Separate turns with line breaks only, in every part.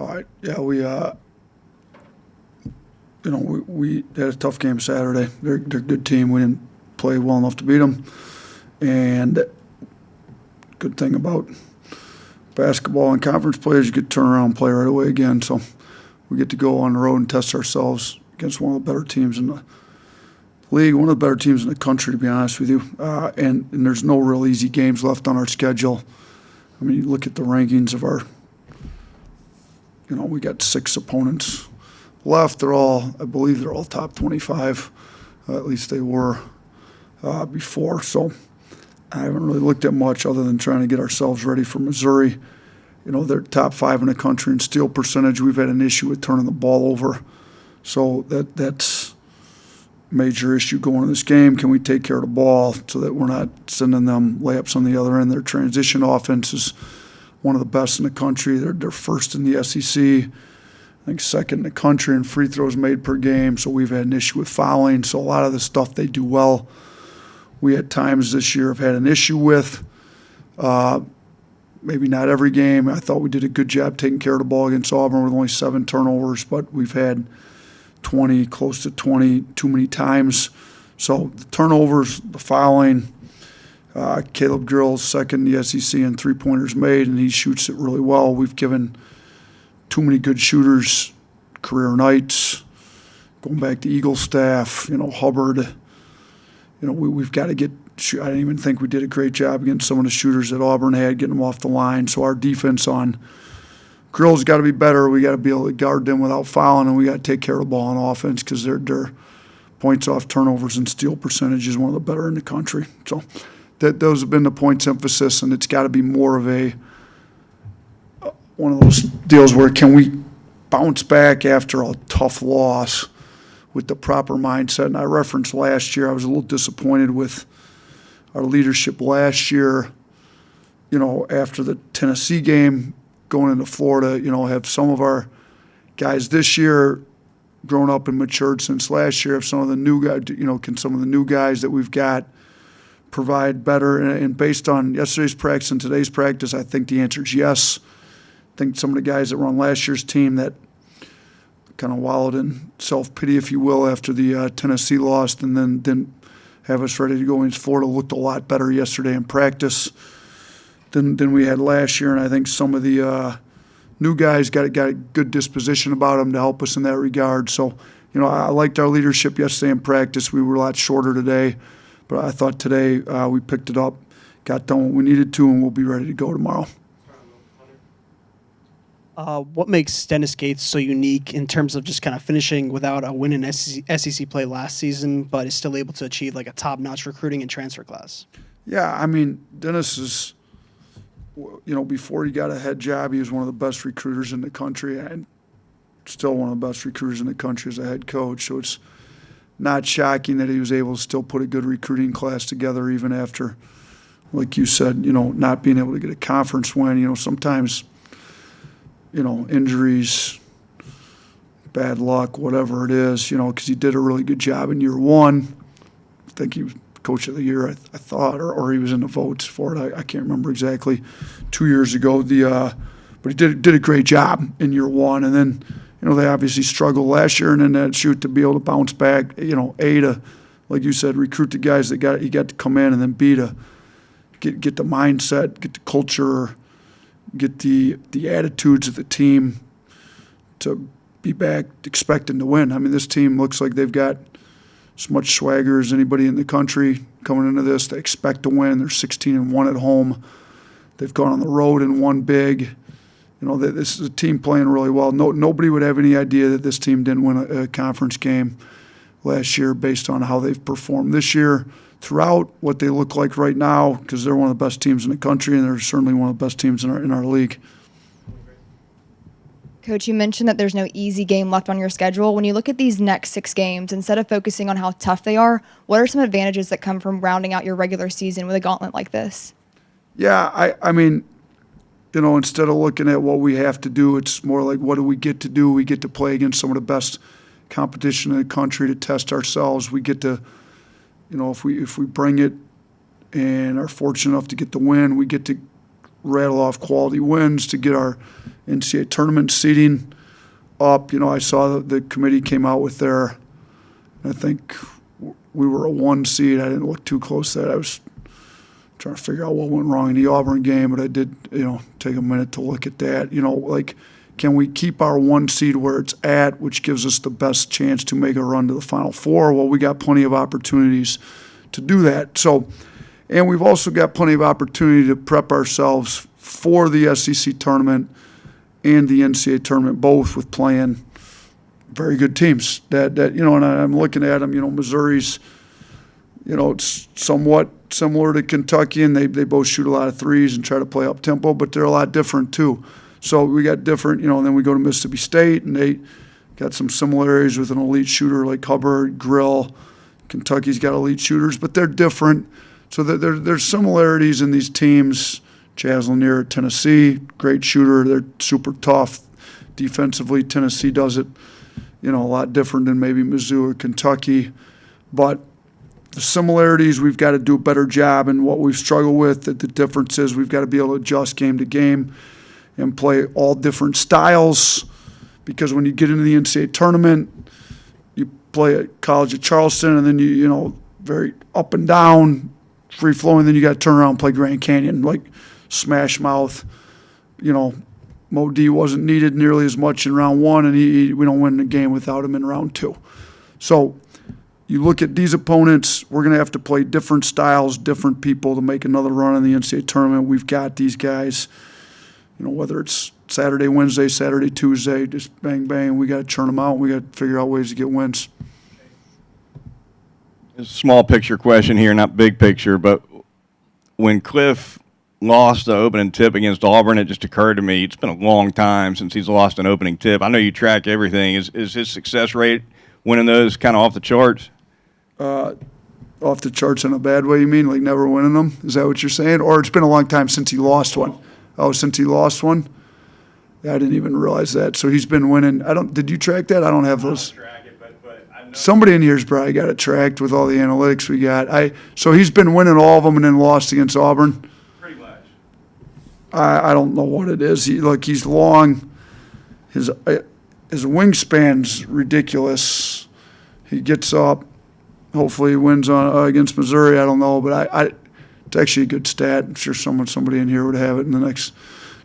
All right. Yeah, we had a tough game Saturday. They're a good team. We didn't play well enough to beat them. And good thing about basketball and conference players, you get to turn around and play right away again. So we get to go on the road and test ourselves against one of the better teams in the league, one of the better teams in the country, to be honest with you. And there's no real easy games left on our schedule. I mean, you look at the rankings of our, we got 6 opponents left. I believe they're all top 25. At least they were before. So I haven't really looked at much other than trying to get ourselves ready for Missouri. They're top 5 in the country in steal percentage. We've had an issue with turning the ball over. So that's a major issue going into this game. Can we take care of the ball so that we're not sending them layups on the other end? Their transition offense is one of the best in the country. They're first in the SEC. I think second in the country in free throws made per game. So we've had an issue with fouling. So a lot of the stuff they do well, we at times this year have had an issue with. Maybe not every game. I thought we did a good job taking care of the ball against Auburn with only 7 turnovers, but we've had 20, close to 20, too many times. So the turnovers, the fouling, Caleb Grill's second in the SEC in three-pointers made, and he shoots it really well. We've given too many good shooters career nights. Going back to Eagles staff, Hubbard, we've got to get – I didn't even think we did a great job against some of the shooters that Auburn had, getting them off the line. So our defense on Grill's got to be better. We got to be able to guard them without fouling, and we got to take care of the ball on offense because their points off turnovers and steal percentage is one of the better in the country. So those have been the points emphasis, and it's got to be more of one of those deals where can we bounce back after a tough loss with the proper mindset. And I referenced last year, I was a little disappointed with our leadership last year, after the Tennessee game, going into Florida, have some of our guys this year grown up and matured since last year. Have some of the new guys, can some of the new guys that we've got provide better? And based on yesterday's practice and today's practice, I think the answer is yes. I think some of the guys that were on last year's team that kind of wallowed in self-pity, if you will, after the Tennessee loss, and then didn't have us ready to go against Florida, looked a lot better yesterday in practice than we had last year. And I think some of the new guys got a good disposition about them to help us in that regard. So, I liked our leadership yesterday in practice. We were a lot shorter today, but I thought today we picked it up, got done what we needed to, and we'll be ready to go tomorrow.
What makes Dennis Gates so unique in terms of just kind of finishing without a win in SEC play last season, but is still able to achieve like a top-notch recruiting and transfer class?
Yeah, I mean, Dennis is, before he got a head job, he was one of the best recruiters in the country, and still one of the best recruiters in the country as a head coach. So it's not shocking that he was able to still put a good recruiting class together even after, like you said, not being able to get a conference win. Sometimes injuries, bad luck, whatever it is, because he did a really good job in year one. I think he was coach of the year, I thought, or he was in the votes for it. I can't remember exactly 2 years ago. But he did a great job in year one. And then, they obviously struggled last year, and then that to be able to bounce back, to, like you said, recruit the guys that he got to come in, and then B, to get the mindset, get the culture, get the attitudes of the team to be back expecting to win. I mean, this team looks like they've got as much swagger as anybody in the country coming into this. They expect to win. They're 16-1 at home. They've gone on the road and won big. This is a team playing really well. Nobody would have any idea that this team didn't win a conference game last year based on how they've performed this year. Throughout what they look like right now, because they're one of the best teams in the country, and they're certainly one of the best teams in our league.
Coach, you mentioned that there's no easy game left on your schedule. When you look at these next 6 games, instead of focusing on how tough they are, what are some advantages that come from rounding out your regular season with a gauntlet like this?
Yeah, I mean, instead of looking at what we have to do, it's more like what do we get to do? We get to play against some of the best competition in the country to test ourselves. We get to, if we bring it and are fortunate enough to get the win, we get to rattle off quality wins to get our NCAA tournament seeding up. I saw the committee came out with their, I think we were a 1 seed. I didn't look too close at that. I was trying to figure out what went wrong in the Auburn game, but I did, take a minute to look at that. Can we keep our 1 seed where it's at, which gives us the best chance to make a run to the Final Four? Well, we got plenty of opportunities to do that. So, and we've also got plenty of opportunity to prep ourselves for the SEC tournament and the NCAA tournament, both with playing very good teams. And I'm looking at them. Missouri's, it's somewhat similar to Kentucky, and they both shoot a lot of threes and try to play up tempo, but they're a lot different too. So we got different, and then we go to Mississippi State, and they got some similarities with an elite shooter like Hubbard, Grill. Kentucky's got elite shooters, but they're different. So there's similarities in these teams. Chaz Lanier at Tennessee, great shooter. They're super tough. Defensively, Tennessee does it, a lot different than maybe Mizzou or Kentucky. But the similarities, we've got to do a better job. And what we've struggled with, the difference is we've got to be able to adjust game to game and play all different styles. Because when you get into the NCAA tournament, you play at College of Charleston, and then you very up and down, free flowing. Then you got to turn around and play Grand Canyon, like smash mouth. Mo D wasn't needed nearly as much in round 1, and we don't win the game without him in round 2. So you look at these opponents, we're going to have to play different styles, different people to make another run in the NCAA tournament. We've got these guys, whether it's Saturday, Wednesday, Saturday, Tuesday, just bang, bang. We got to churn them out. We got to figure out ways to get wins.
A small picture question here, not big picture, but when Cliff lost the opening tip against Auburn, it just occurred to me it's been a long time since he's lost an opening tip. I know you track everything. Is his success rate winning those kind of off the charts?
Off the charts in a bad way, you mean? Like never winning them? Is that what you're saying? Or it's been a long time since he lost one? Oh, since he lost one? Yeah, I didn't even realize that. So he's been winning. Did you track that? I don't have those.
I don't track it, but I know.
Somebody in here's probably got it tracked with all the analytics we got. So he's been winning all of them and then lost against Auburn?
Pretty much.
I don't know what it is. He's long. His wingspan's ridiculous. He gets up. Hopefully he wins against Missouri. I don't know, but it's actually a good stat. I'm sure somebody in here would have it in the next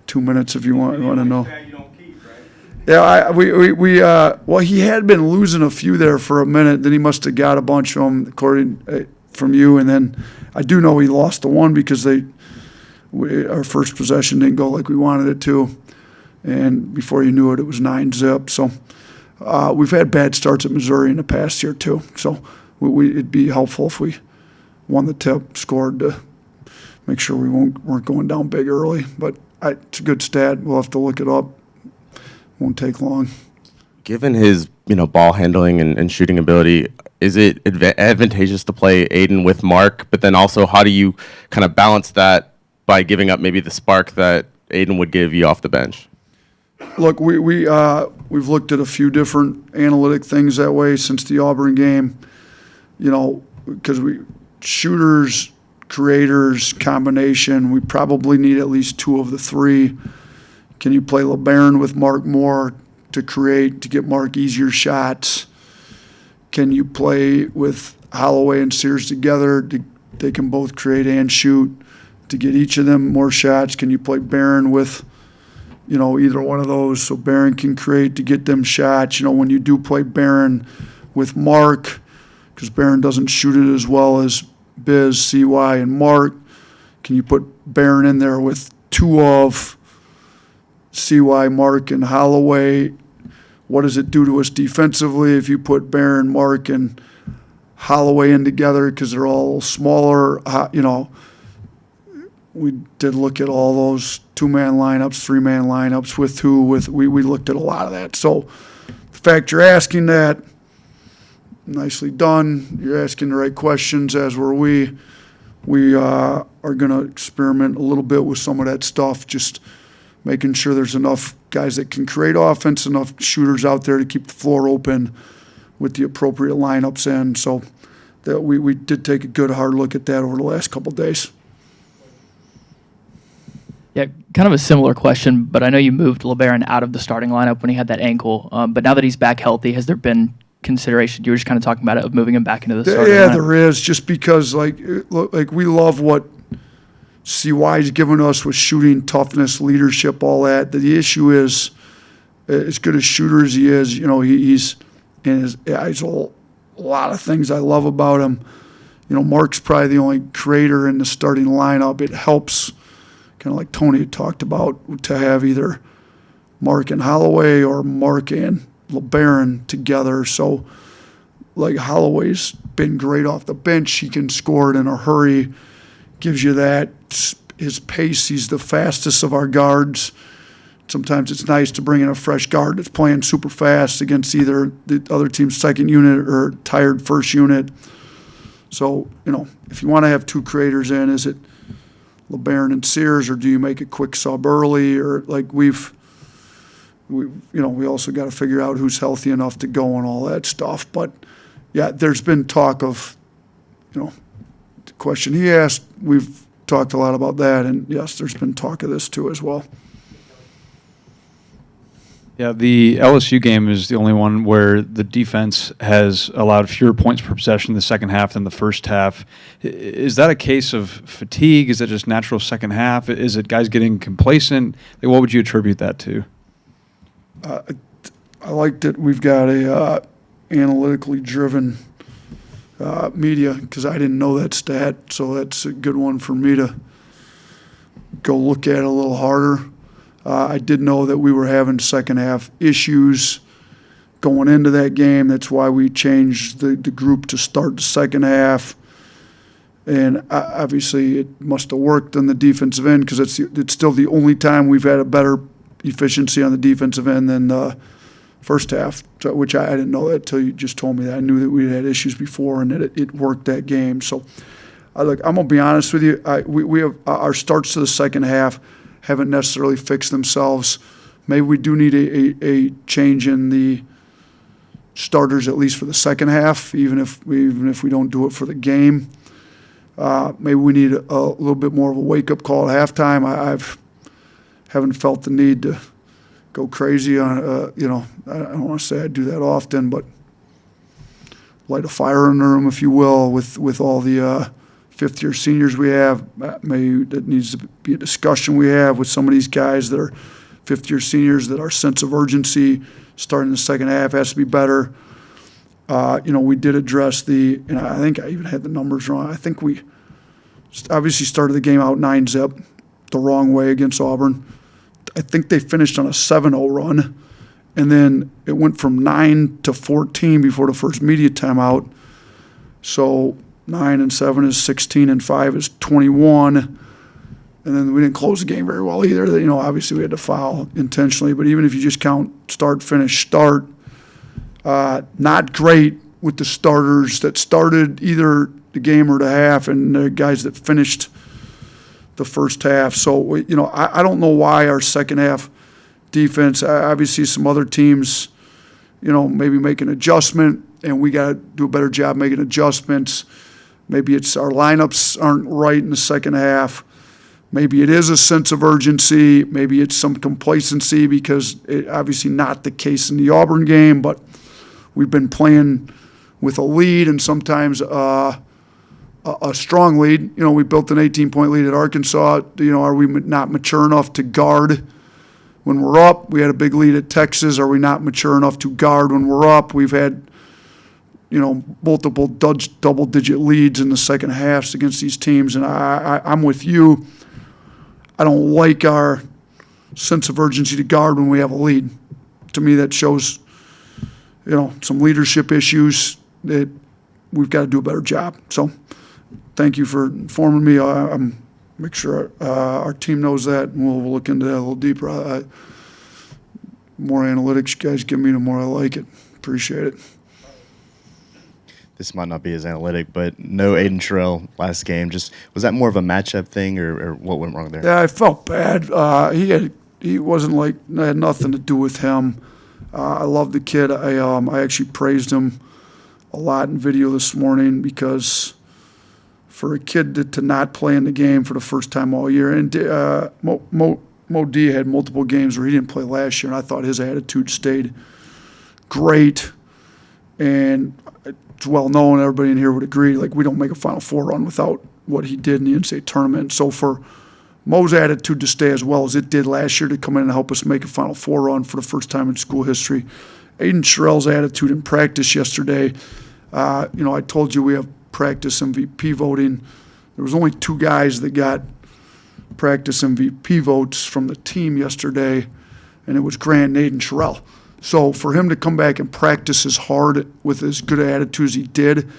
2 minutes if you want to know.
You don't keep, right?
Yeah, well, he had been losing a few there for a minute. Then he must have got a bunch of them, according from you. And then I do know he lost the one because our first possession didn't go like we wanted it to. And before you knew it, it was 9-zip. So we've had bad starts at Missouri in the past year too. So it'd be helpful if we won the tip, scored to make sure we weren't going down big early. But it's a good stat. We'll have to look it up. Won't take long.
Given his ball handling and shooting ability, is it advantageous to play Aiden with Mark? But then also, how do you kind of balance that by giving up maybe the spark that Aiden would give you off the bench?
Look, we've looked at a few different analytic things that way since the Auburn game. Because shooters, creators, combination, we probably need at least 2 of the 3. Can you play LeBaron with Mark more to create, to get Mark easier shots? Can you play with Holloway and Sears together? They can both create and shoot to get each of them more shots. Can you play Barron with, either one of those so Barron can create to get them shots? When you do play Barron with Mark, because Barron doesn't shoot it as well as Biz, CY, and Mark, can you put Barron in there with 2 of CY, Mark, and Holloway? What does it do to us defensively if you put Barron, Mark, and Holloway in together because they're all smaller? We did look at all those 2-man lineups, 3-man lineups with who. We looked at a lot of that. So the fact you're asking that, nicely done. You're asking the right questions, as were we. We are going to experiment a little bit with some of that stuff, just making sure there's enough guys that can create offense, enough shooters out there to keep the floor open with the appropriate lineups in. So that we did take a good hard look at that over the last couple of days.
Yeah, kind of a similar question, but I know you moved LeBaron out of the starting lineup when he had that ankle. But now that he's back healthy, has there been consideration? You were just kind of talking about it of moving him back into the starting
Yeah,
lineup.
there is, just because like we love what CY's given us with shooting, toughness, leadership, all that. The issue is, as good a shooter as he is, he's in his eyes a lot of things I love about him. Mark's probably the only creator in the starting lineup. It helps, kind of like Tony had talked about, to have either Mark and Holloway or Mark and LeBaron together. So, like, Holloway's been great off the bench. He can score it in a hurry, gives you that. His pace, he's the fastest of our guards. Sometimes it's nice to bring in a fresh guard that's playing super fast against either the other team's second unit or tired first unit. So, if you want to have two creators in, is it LeBaron and Sears, or do you make a quick sub early? Or like we also got to figure out who's healthy enough to go and all that stuff. But yeah, there's been talk of, the question he asked, we've talked a lot about that, and yes, there's been talk of this too as well.
Yeah, the LSU game is the only one where the defense has allowed fewer points per possession in the second half than the first half. Is that a case of fatigue? Is it just natural second half? Is it guys getting complacent? Like, what would you attribute that to?
I like that we've got a analytically driven media, because I didn't know that stat, so that's a good one for me to go look at a little harder. I did know that we were having second half issues going into that game. That's why we changed the group to start the second half. And obviously it must have worked on the defensive end, because it's still the only time we've had a better efficiency on the defensive end than the first half, which I didn't know that until you just told me that. I knew that we had issues before and that it worked that game. So, I'm going to be honest with you. We have our starts to the second half haven't necessarily fixed themselves. Maybe we do need a change in the starters, at least for the second half, even if we don't do it for the game. Maybe we need a little bit more of a wake-up call at halftime. Haven't felt the need to go crazy on, I don't want to say I do that often, but light a fire in the room, if you will, with all the fifth-year seniors we have. Maybe that needs to be a discussion we have with some of these guys that are fifth-year seniors, that our sense of urgency starting the second half has to be better. We did address and I think I even had the numbers wrong. I think we obviously started the game out 9-zip the wrong way against Auburn. I think they finished on a 7-0 run, and then it went from 9 to 14 before the first media timeout. So 9 and 7 is 16, and 5 is 21. And then we didn't close the game very well either. Obviously we had to foul intentionally, but even if you just count start, finish, start, not great with the starters that started either the game or the half, and the guys that finished the first half. So, I don't know why our second half defense, obviously some other teams, maybe make an adjustment, and we got to do a better job making adjustments. Maybe it's our lineups aren't right in the second half. Maybe it is a sense of urgency. Maybe it's some complacency, because it obviously not the case in the Auburn game, but we've been playing with a lead, and sometimes a strong lead. We built an 18-point lead at Arkansas. Are we not mature enough to guard when we're up? We had a big lead at Texas. Are we not mature enough to guard when we're up? We've had, multiple double-digit leads in the second halves against these teams, and I'm with you. I don't like our sense of urgency to guard when we have a lead. To me, that shows, some leadership issues that we've got to do a better job. So, thank you for informing me. I'm make sure our team knows that, and we'll look into that a little deeper. More analytics you guys give me, the more I like it. Appreciate it.
This might not be as analytic, but no Aiden Terrell last game. Just was that more of a matchup thing, or what went wrong there?
Yeah, I felt bad. He wasn't it had nothing to do with him. I love the kid. I actually praised him a lot in video this morning, because for a kid to not play in the game for the first time all year. And Mo D had multiple games where he didn't play last year, and I thought his attitude stayed great. And it's well known, everybody in here would agree, like we don't make a Final Four run without what he did in the NCAA tournament. So for Mo's attitude to stay as well as it did last year to come in and help us make a Final Four run for the first time in school history. Aiden Sherrell's attitude in practice yesterday, I told you we have practice MVP voting. There was only 2 guys that got practice MVP votes from the team yesterday, and it was Grant and Aiden Sherrell. So for him to come back and practice as hard with as good attitude as he did,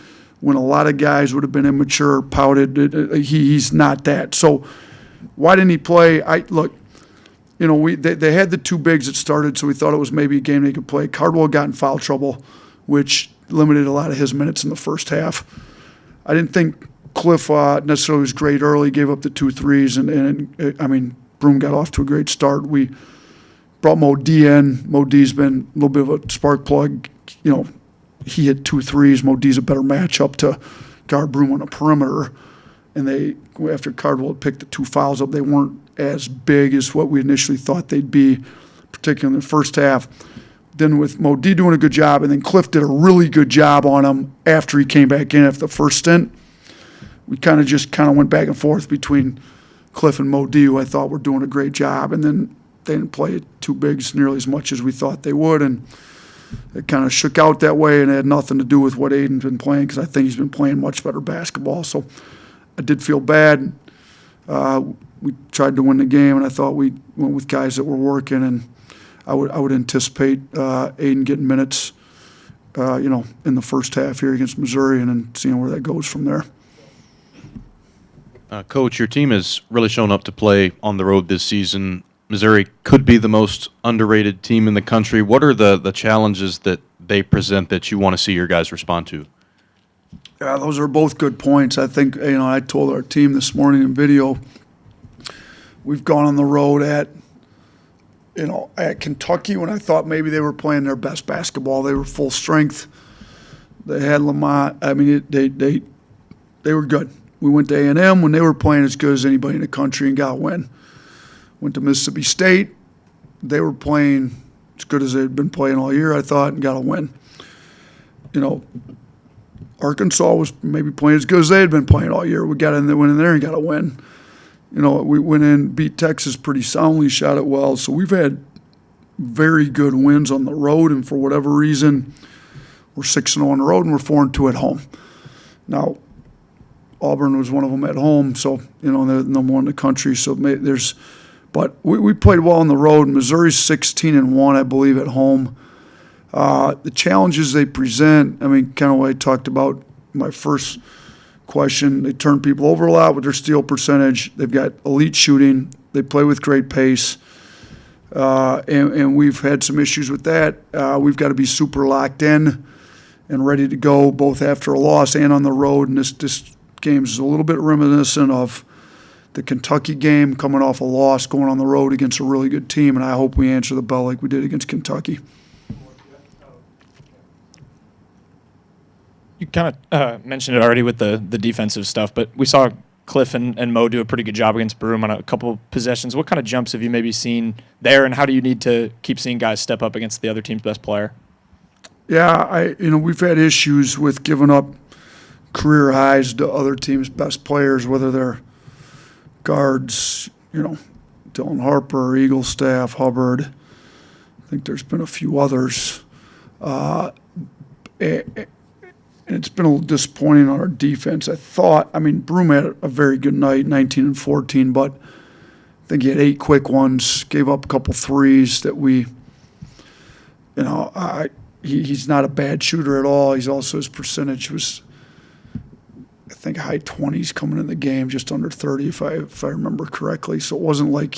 when a lot of guys would have been immature, pouted, he's not that. So why didn't he play? They had the 2 bigs that started, so we thought it was maybe a game they could play. Cardwell got in foul trouble, which limited a lot of his minutes in the first half. I didn't think Cliff necessarily was great early, gave up the 2 threes, and Broome got off to a great start. We brought Mo D in. Mo D's been a little bit of a spark plug. He hit 2 threes. Mo D's a better matchup to guard Broome on the perimeter. And after Cardwell had picked the 2 fouls up, they weren't as big as what we initially thought they'd be, particularly in the first half. Then with Mo D doing a good job, and then Cliff did a really good job on him after he came back in after the first stint. We kind of went back and forth between Cliff and Mo D, who I thought were doing a great job, and then they didn't play 2 bigs nearly as much as we thought they would, and it kind of shook out that way, and it had nothing to do with what Aiden's been playing, because I think he's been playing much better basketball. So I did feel bad. We tried to win the game, and I thought we went with guys that were working, and I would anticipate Aiden getting minutes, in the first half here against Missouri, and then seeing where that goes from there.
Coach, your team has really shown up to play on the road this season. Missouri could be the most underrated team in the country. What are the challenges that they present that you want to see your guys respond to?
Yeah, those are both good points. I think, I told our team this morning in video, we've gone on the road at Kentucky when I thought maybe they were playing their best basketball. They were full strength. They had Lamont. They were good. We went to A&M when they were playing as good as anybody in the country and got a win. Went to Mississippi State. They were playing as good as they'd been playing all year, I thought, and got a win. Arkansas was maybe playing as good as they had been playing all year. We went in there and got a win. We went in, beat Texas pretty soundly, shot it well. So we've had very good wins on the road, and for whatever reason, we're 6-0 on the road and we're 4-2 at home. Now, Auburn was one of them at home, so they're number 1 in the country. So but we played well on the road. Missouri's 16-1, I believe, at home. The challenges they present, kind of what I talked about my first question. They turn people over a lot with their steal percentage. They've got elite shooting. They play with great pace. And we've had some issues with that. We've got to be super locked in and ready to go both after a loss and on the road. And this game is a little bit reminiscent of the Kentucky game, coming off a loss, going on the road against a really good team. And I hope we answer the bell like we did against Kentucky.
You kind of mentioned it already with the defensive stuff, but we saw Cliff and Mo do a pretty good job against Broome on a couple possessions. What kind of jumps have you maybe seen there, and how do you need to keep seeing guys step up against the other team's best player?
Yeah, we've had issues with giving up career highs to other teams' best players, whether they're guards, Dylan Harper, Eaglestaff, Hubbard. I think there's been a few others. And it's been a little disappointing on our defense. I thought, Broome had a very good night, 19 and 14, but I think he had 8 quick ones, gave up a couple threes that he's not a bad shooter at all. He's also, his percentage was, I think, high 20s coming in the game, just under 30 if I remember correctly. So it wasn't like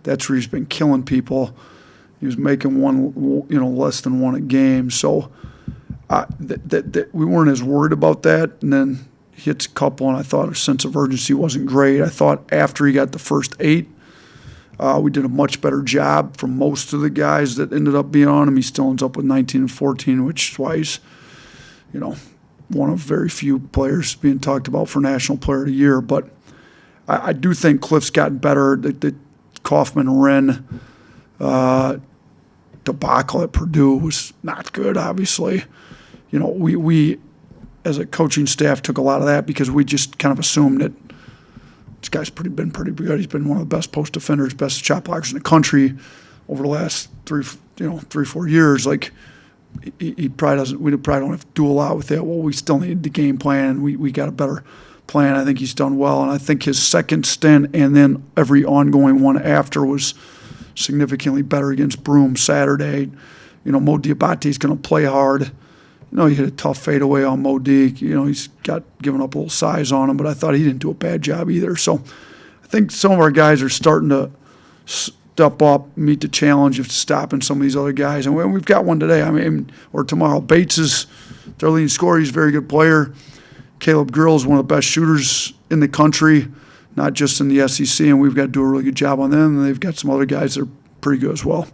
that's where he's been killing people. He was making less than 1 a game. So we weren't as worried about that. And then he hits a couple, and I thought his sense of urgency wasn't great. I thought after he got the first 8, we did a much better job from most of the guys that ended up being on him. He still ends up with 19 and 14, which is why he's, one of very few players being talked about for National Player of the Year. But I do think Cliff's gotten better. The Kaufman-Wren debacle at Purdue was not good, obviously. You know, we as a coaching staff took a lot of that because we just kind of assumed that this guy's been pretty good. He's been one of the best post defenders, best shot blockers in the country over the last 3-4 years. Like, he probably doesn't. We probably don't have to do a lot with that. Well, we still need the game plan. We got a better plan. I think he's done well, and I think his second stint and then every ongoing one after was significantly better against Broome Saturday. You know, Mo Diabate's going to play hard. You know, he hit a tough fadeaway on Mo D. You know, he's given up a little size on him, but I thought he didn't do a bad job either. So I think some of our guys are starting to step up, meet the challenge of stopping some of these other guys. And we've got one today, or tomorrow. Bates is their leading scorer. He's a very good player. Caleb Grill is one of the best shooters in the country, not just in the SEC, and we've got to do a really good job on them. And they've got some other guys that are pretty good as well.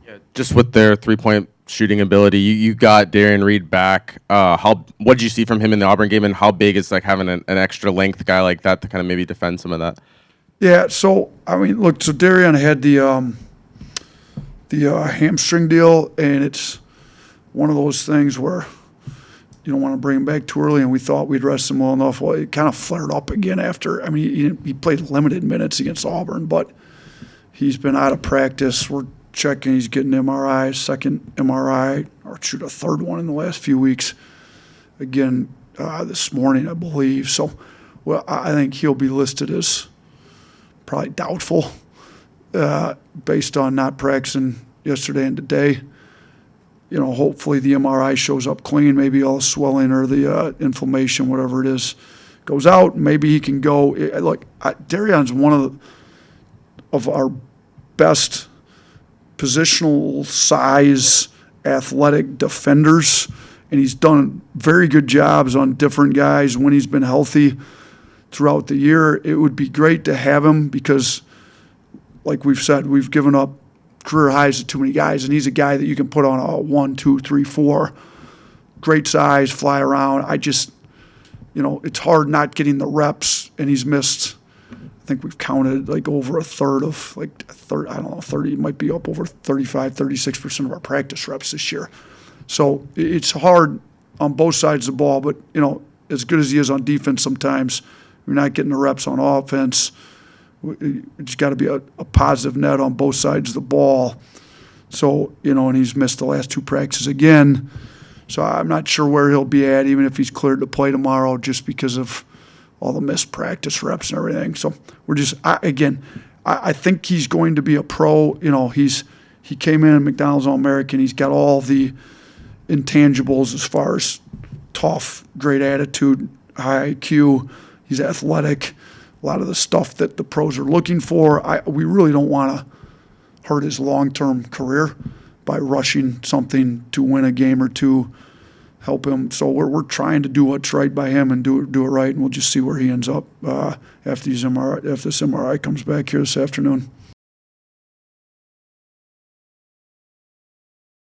Yeah, just with their three-point shooting ability, you got Darian Reed back. What did you see from him in the Auburn game, and how big is like having an extra length guy like that to kind of maybe defend some of that?
Yeah, so look, so Darian had the hamstring deal, and it's one of those things where you don't want to bring him back too early, and we thought we'd rest him well enough. Well, it kind of flared up again after. He played limited minutes against Auburn, but he's been out of practice. We're checking. He's getting MRI, second MRI, or a third one in the last few weeks. Again, this morning, I believe. So, well, I think he'll be listed as probably doubtful based on not practicing yesterday and today. You know, hopefully the MRI shows up clean. Maybe all the swelling or the inflammation, whatever it is, goes out. Maybe he can go. Look, Darian's one of our best positional size athletic defenders, and he's done very good jobs on different guys when he's been healthy throughout the year. It would be great to have him because, like we've said, we've given up career highs to too many guys, and he's a guy that you can put on a 1, 2, 3, 4. Great size, fly around. It's hard not getting the reps, and he's missed, I think we've counted like over a third of 30, might be up over 35, 36% of our practice reps this year. So it's hard on both sides of the ball, but, as good as he is on defense sometimes, we're not getting the reps on offense. It's got to be a positive net on both sides of the ball. So, and he's missed the last 2 practices again. So I'm not sure where he'll be at, even if he's cleared to play tomorrow, just because of all the missed practice reps and everything. So we're just, I think he's going to be a pro. He came in McDonald's All-American. He's got all the intangibles as far as tough, great attitude, high IQ. He's athletic. A lot of the stuff that the pros are looking for. We really don't want to hurt his long-term career by rushing something to win a game or two, help him. So we're trying to do what's right by him and do it right, and we'll just see where he ends up after this MRI comes back here this afternoon.